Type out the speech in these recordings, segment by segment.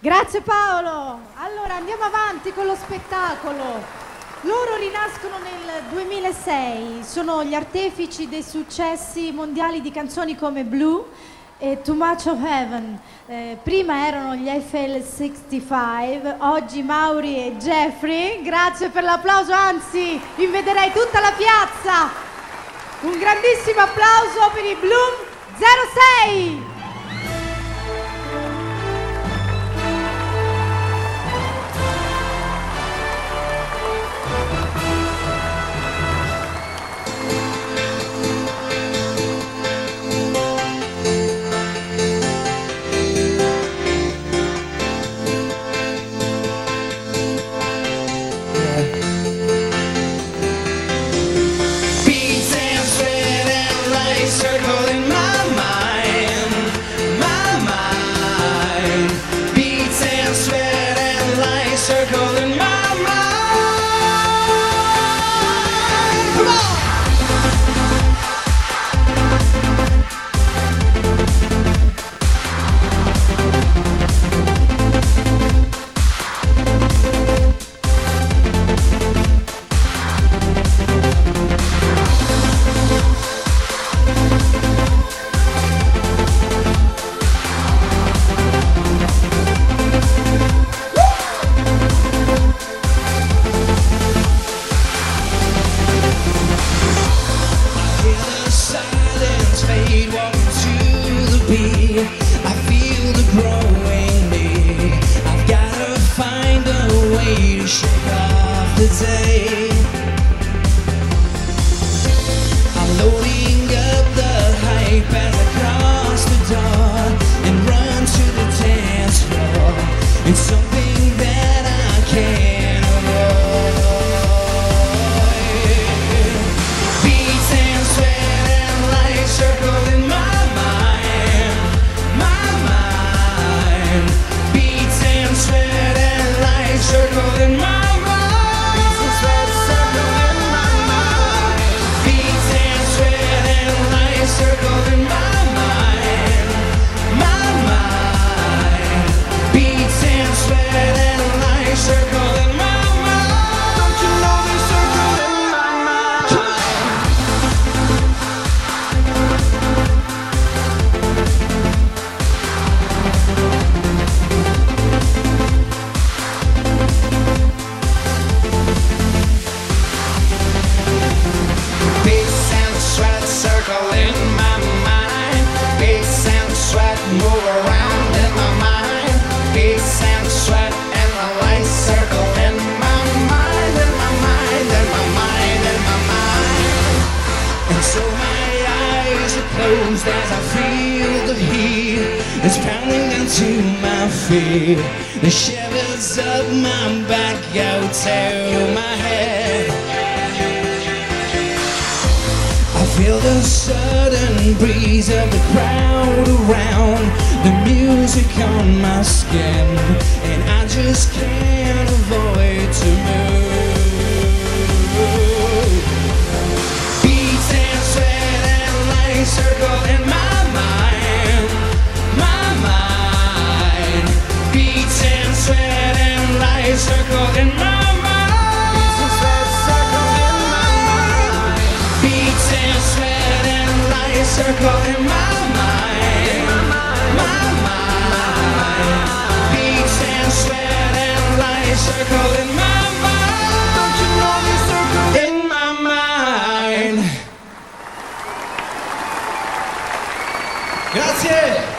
Grazie Paolo. Allora andiamo avanti con lo spettacolo. Loro rinascono nel 2006, sono gli artefici dei successi mondiali di canzoni come Blue e Too Much of Heaven. Prima erano gli Eiffel 65, oggi Mauri e Jeffrey. Grazie per l'applauso, anzi invederei tutta la piazza. Un grandissimo applauso per i Bloom 06. The shivers up my back go to my head. I feel the sudden breeze of the crowd around, the music on my skin, and I just can't avoid to move. Beats and sweat and light circle in my mind, my mind. Beats and sweat and light circle in my mind. Beats and sweat and light circle in my mind, my mind. Beats and sweat and light circle in my mind. Don't you know you circle in my mind? Grazie.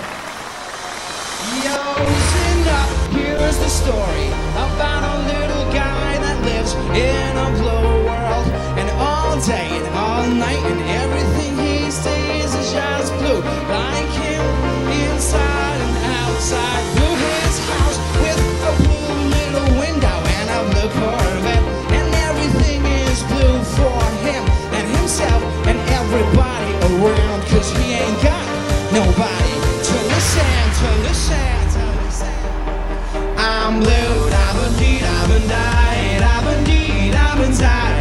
Here's the story about a little guy that lives in a blue world, and all day and all night and everything he sees is just blue, like him inside and outside. Blew his house with a blue little window and a blue Corvette, and everything is blue for him and himself and everybody around, 'cause he ain't got nobody to listen, to listen. I'm blue, I've been deed, I've been died, I've been deed, I've been died.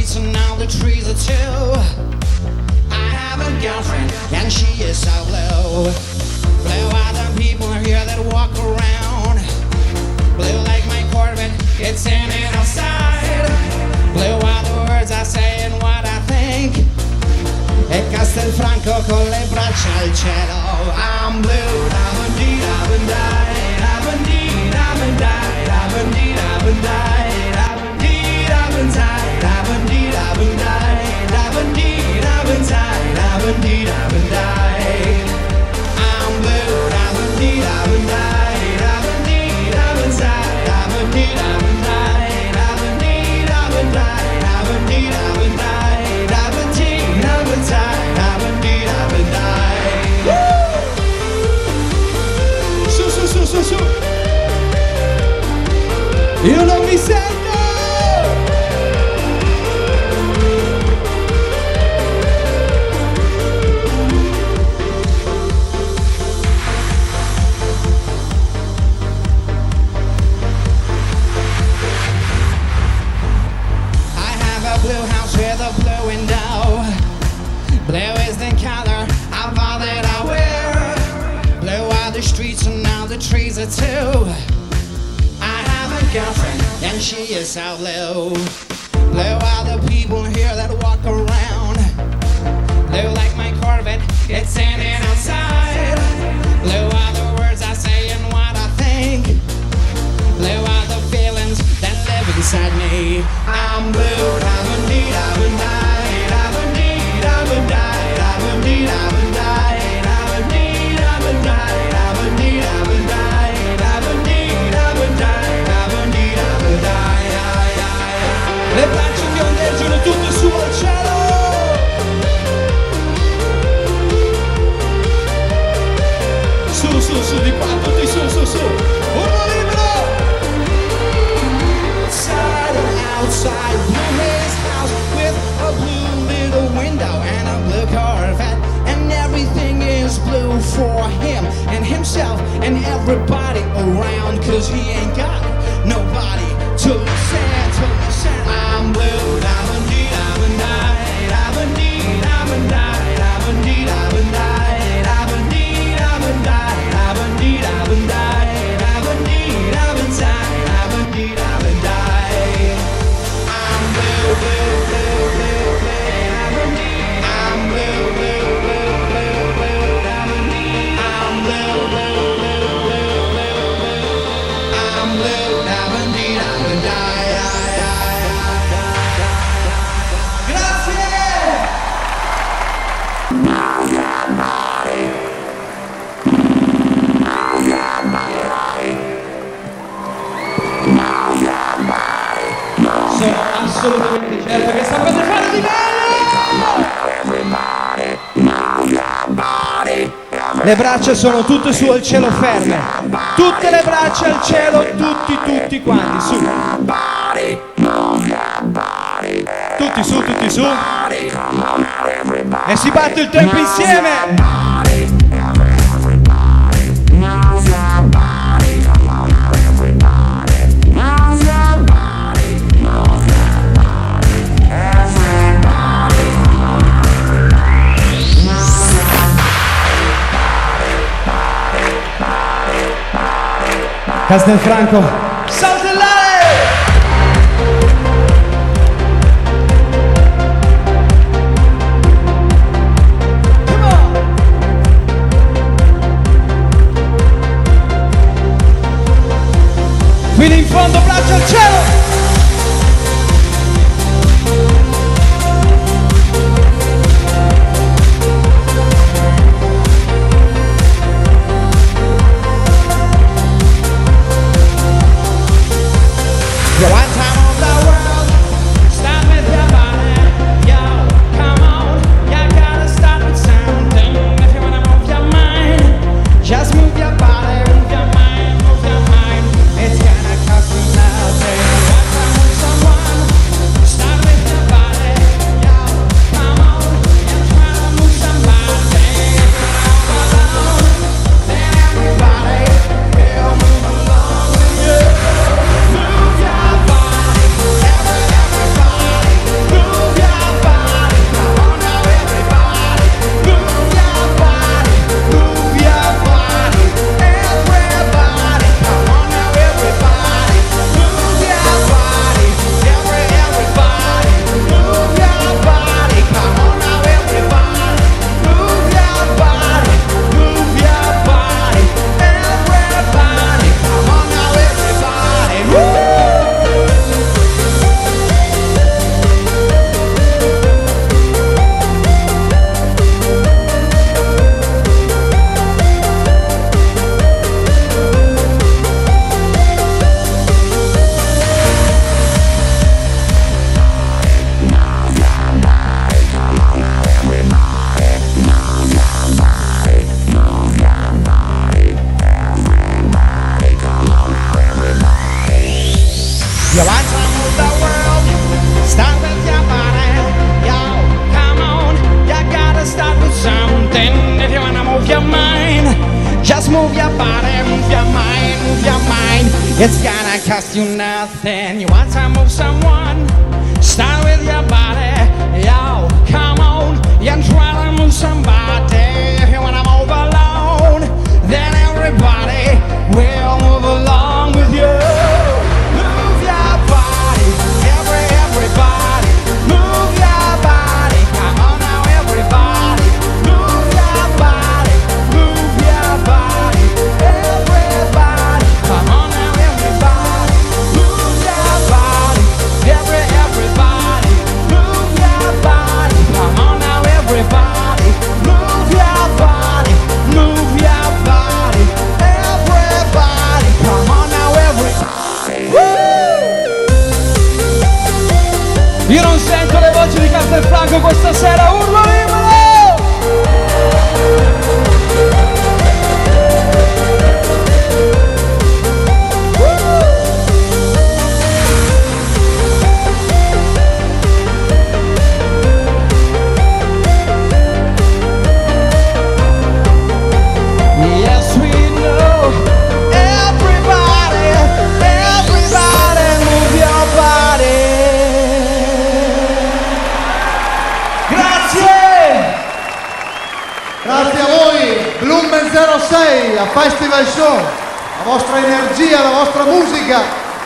streets and now the trees are too. I have a girlfriend and she is so blue. Blue are the people here that walk around. Blue like my Corvette, it's in and outside. Blue are the words I say and what I think. E Castelfranco con le braccia al cielo. I'm blue, da-ba-dee, da-ba-dee, da-ba-dee, da-ba-dee, da-ba-dee, da-ba-dee, da-ba-dee, da-ba-dee, da-ba-dee, da-ba-dee, da-ba-dee, da-ba-dee, da-ba-dee, da-ba-dee. I'm blue, da-ba-dee, da-ba-dee, da-ba-dee, da-ba-dee, da-ba-dee, da-ba-dee, da-ba-dee, da-ba-dee, Su. Io non mi sento! I have a blue house with a blue window. Blue is the color of all that I wear. Blue are the streets and now the trees are too. I have a girlfriend and she is so blue. Blue are the people here that walk around. Blue like my Corvette, it's in and outside. Blue are the words I say and what I think. Blue are the feelings that live inside me. I'm blue, da-ba-dee, da-ba-dee, da-ba-dee, da-ba-dee, da-ba-dee, da-ba-dee, da-ba-dee, da-ba-dee, da-ba-dee, da-ba-dee, da-ba-dee. Le braccia che ondeggiano tutte su al cielo! Su, di qua, tutti su! Urlo libero! Outside, blue his house with a blue little window and a blue Corvette, and everything is blue for him and himself and everybody around, 'cause he ain't got nobody to listen. I'm blue, da-ba-dee, da-ba-dee, da-ba-dee, da-ba-dee, da-ba-dee, da-ba-dee, da-ba-dee, da-ba-dee, da-ba-dee, da-ba-dee, da-ba-dee, da-ba-dee, da-ba-dee. I'm blue, blue, blue, blue, blue, I'm blue, blue, blue, blue, blue, I'm blue, blue, blue, blue, blue, I'm blue, da-ba-dee, da-ba-dee. Sono assolutamente certo che sapete fare di meglio! Le braccia sono tutte su al cielo ferme. Tutte le braccia al cielo, tutti quanti, su. Tutti su. E si batte il tempo insieme! Castelfranco, saltellare! Come on! Fino in fondo, braccia al cielo! It's gonna cost you nothing. You want to move someone? Start with your body. Yo, come on. You try to move somebody. If you wanna move alone, then everybody will move along with you. Move your body, everybody. Move your body. Come on now, everybody. Move your body. Move your body, everybody. Come on now, everybody. Move your body, everybody. Move your body. Come on now, everybody. Move your body. Move your body, everybody. Come on now, everybody. Io non sento le voci di Castelfranco questa sera, urlo libero! Yes, we know. Everybody, move your body. Grazie! Grazie a voi, Bloom 06, a Festival Show, la vostra energia, la vostra musica.